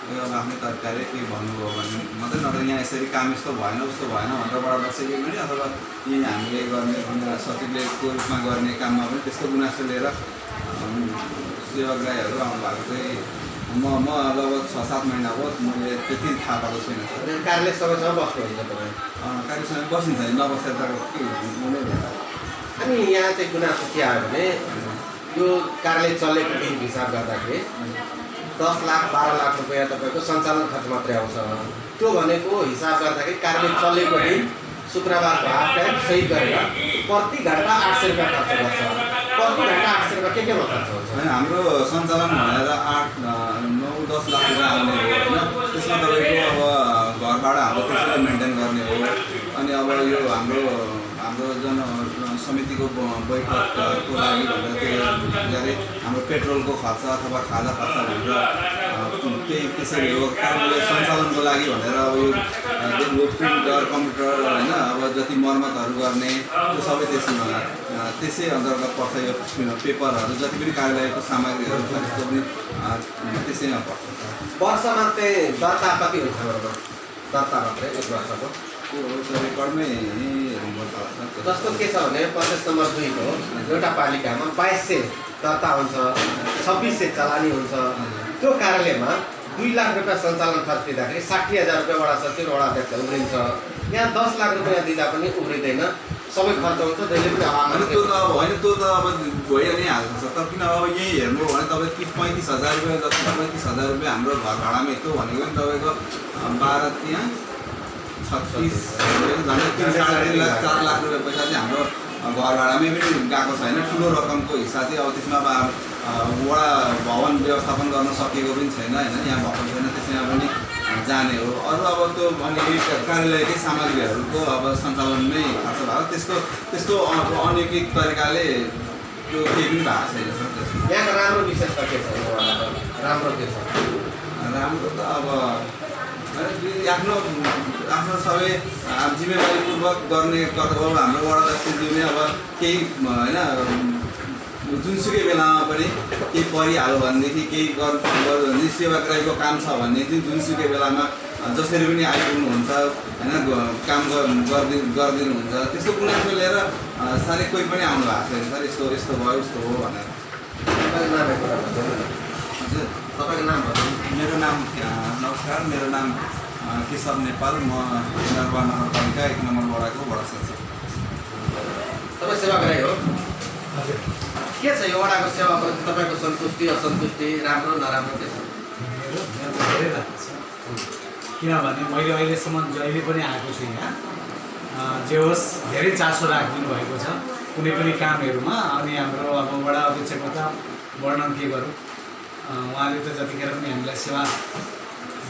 यो अब आफ्नै तरिकाले के भन्नुभयो भने मात्रै नत्र यहाँ यसरी काम यस्तो भएन उस्तो भएन भनेर वडाध्यक्ष गर्ने अथवा यहीँ हामीले गर्ने सचिवको रूपमा गर्ने काममा पनि त्यस्तो गुनासो लिएर सेवाग्राहीहरू आउनु भएको चाहिँ म लगभग 6-7 महिना भयो मैले त्यति थाहा पाएको छैन कार्यालय सबैसँग बस्नुहुन्छ तपाईँ कार्यसँग बसिन्छ नबसेर त के हुने अनि यहाँ चाहिँ गुनासो के आयो भने यो कार्यालय चलेको दिन हिसाब गर्दाखेरि 10 लाख 12 लाख रुपियाँ तपाईँको सञ्चालन खर्च मात्रै आउँछ त्यो भनेको हिसाब गर्दाखेरि कार्यालय चलेको दिन शुक्रबारको हाफ टाइम सही गरेर प्रति घन्टा 800 रुपियाँ खर्च गर्छ प्रति घन्टा 800 रुपियाँ केमा खर्च हुन्छ होइन हाम्रो सञ्चालन भनेर 8-9-10 लाख रुपियाँ आउने हो होइन त्यसमा तपाईँको अब घरबाट हाम्रो त्यसरी मेन्टेन गर्ने हो अनि अब यो हाम्रो जन समितिको बैठकको लागि भनेर त्यो हाम्रो पेट्रोलको खर्च अथवा खाजा खर्च भनेर केही त्यसरी हो कार्यालय सञ्चालनको लागि भनेर अब यो प्रिन्टर कम्प्युटर होइन अब जति मर्मतहरू गर्ने त्यो सबै त्यसै अन्तर्गत पर्छ यो पेपरहरू जति पनि कार्यालयको सामग्रीहरू छ त्यसको पनि त्यसैमा पर्छ वर्षमा चाहिँ दर्ता कति हुन्छ हाम्रो दर्ता मात्रै 1 वर्षको त्यो रेकर्डमै हेर्नुपर्छ जस्तो के छ भने प्रदेश नम्बर 2 को एउटा पालिकामा 2200 दर्ता हुन्छ 2600 चलानी हुन्छ त्यो कार्यालयमा 2 लाख रुपियाँ सञ्चालन खर्च दिँदाखेरि 60,000 रुपियाँ वडा सचिव वडा अध्यक्ष उब्रिन्छ यहाँ 10 लाख रुपियाँ दिँदा पनि उब्रिँदैन सबै खर्च हुन्छ जहिले पनि होइन त्यो त अब होइन त्यो त अब भइ नै हाल्छ तर किन अब यहीँ हेर्नु हो भने तपाईँ 35,000 रुपियाँ जस्तो 35,000 रुपियाँ हाम्रो घर भाडामा यस्तो भनेको नि तपाईँको 36 झन्डै 3-3 लाख 4 लाख रुपियाँ पैसा चाहिँ हाम्रो घर भाडामै पनि गएको छैन ठुलो रकमको हिस्सा चाहिँ अब त्यसमा वडा भवन व्यवस्थापन गर्न सकेको पनि छैन होइन यहाँ भएको छैन त्यसमा पनि जाने हो अरू अब त्यो भने कार्यालयकै सामग्रीहरूको अब सञ्चालनमै खर्च भएको त्यस्तो अनैतिक तरिकाले त्यो केही पनि भएको छैन सर त्यसमा यहाँको राम्रो विशेषता के छ राम्रो के छ राम्रो त अब आफ्नो सबै जिम्मेवारीपूर्वक गर्ने कर्तव्य हाम्रो वडाध्यक्षज्यूले अब केही होइन जुनसुकै बेलामा पनि केही परिहाल्यो भनेदेखि केही गर्ने सेवाग्राहीको काम छ भनेदेखि जुनसुकै बेलामा जसरी पनि आइपुग्नुहुन्छ होइन काम गरिदिनुहुन्छ त्यस्तो गुनासो लिएर साह्रै कोही पनि आउनु भएको छैन सर यस्तो भयो उस्तो हो भनेर तपाईँको नाम भन्नु मेरो नाम नमस्कार मेरो नाम केशव नेपाल म नरवा नगरपालिका 1 नम्बर वडाको वडा सचिव तपाईँ सेवाग्राही हो के छ यो वडाको सेवाप्रति तपाईँको सन्तुष्टि असन्तुष्टि राम्रो नराम्रो के छ मेरो धेरै राम्रो छ किनभने मैले अहिलेसम्म जहिले पनि आएको छु यहाँ जे होस् धेरै चासो राखिदिनु भएको छ कुनै पनि कामहरूमा अनि हाम्रो अब वडा अध्यक्षको त वर्णन के गरौँ उहाँले त जतिखेर पनि हामीलाई सेवा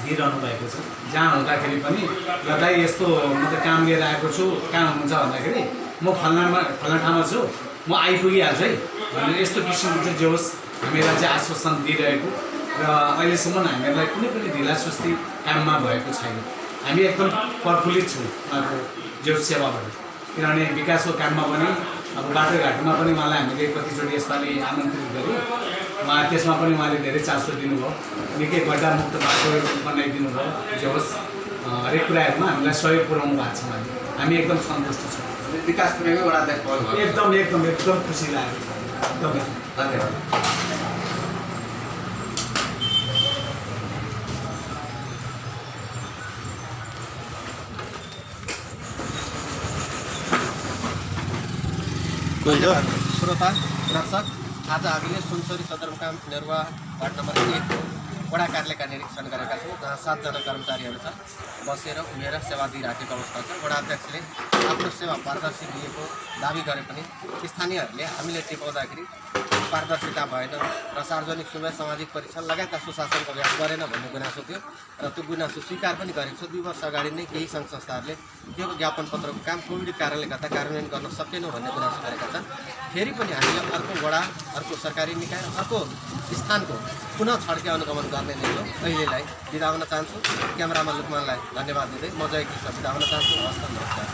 दिइरहनु भएको छ। जहाँ हुँदाखेरि पनि ल दाइ यस्तो म त काम लिएर आएको छु, कहाँ हुनुहुन्छ भन्दाखेरि म फल्ना ठाउँमा छु, म आइपुगिहाल्छु है भनेर यस्तो किसिमको चाहिँ जे होस् हामीलाई चाहिँ आश्वासन दिइरहेको र अहिलेसम्म हामीहरूलाई कुनै पनि ढिलासुस्ती काममा भएको छैन। हामी एकदम प्रफुल्लित छौँ उहाँको जे होस् सेवाबाट, किनभने विकासको काममा पनि अब बाटोघाटोमा पनि उहाँलाई हामीले कतिचोटि यसपालि आमन्त्रित गऱ्यौँ। उहाँ त्यसमा पनि उहाँले धेरै चासो दिनुभयो, निकै गड्डामुक्त बाटो बनाइदिनु भयो। जे होस् हरेक कुराहरूमा हामीलाई सहयोग पुर्याउनु भएको छ उहाँले, हामी एकदम सन्तुष्ट छौँ। विकास प्रेमी वडा अध्यक्ष पहल गर्नु एकदम एकदम एकदम खुसी लागेको छ, एकदमै धन्यवाद। श्रोता दर्शक, आज हामीले सुनसरी सदरमुकाम नेरुवा वार्ड नम्बर 1 वडा कार्यालयका निरीक्षण गरेका छौँ, जहाँ 7 जना कर्मचारीहरू छ बसेर उमेर सेवा दिइराखेको अवस्था छ। वडा अध्यक्षले आफ्नो सेवा पारदर्शी दिएको दाबी गरे पनि स्थानीयहरूले हामीले टिपाउँदाखेरि पारदर्शिता भएन र सार्वजनिक सुनवाई, सामाजिक परीक्षण लगायतका सुशासनको अभ्यास गरेन भन्ने गुनासो थियो र त्यो गुनासो स्वीकार पनि गरेको छ। 2 वर्ष अगाडि नै केही सङ्घ संस्थाहरूले त्यो ज्ञापन पत्रको काम कोभिड कारणले गर्दा कार्यान्वयन गर्न सकेनौँ भन्ने गुनासो गरेका छन्। फेरि पनि हामीले अर्को वडा, अर्को सरकारी निकाय, अर्को स्थानको पुनः छड्के अनुगमन गर्ने नै हो। अहिलेलाई बिदा हुन चाहन्छु। क्यामेरामा लुकमानलाई धन्यवाद दिँदै म जय कृष्ण बिदा हुन चाहन्छु। हवस् त, नमस्कार।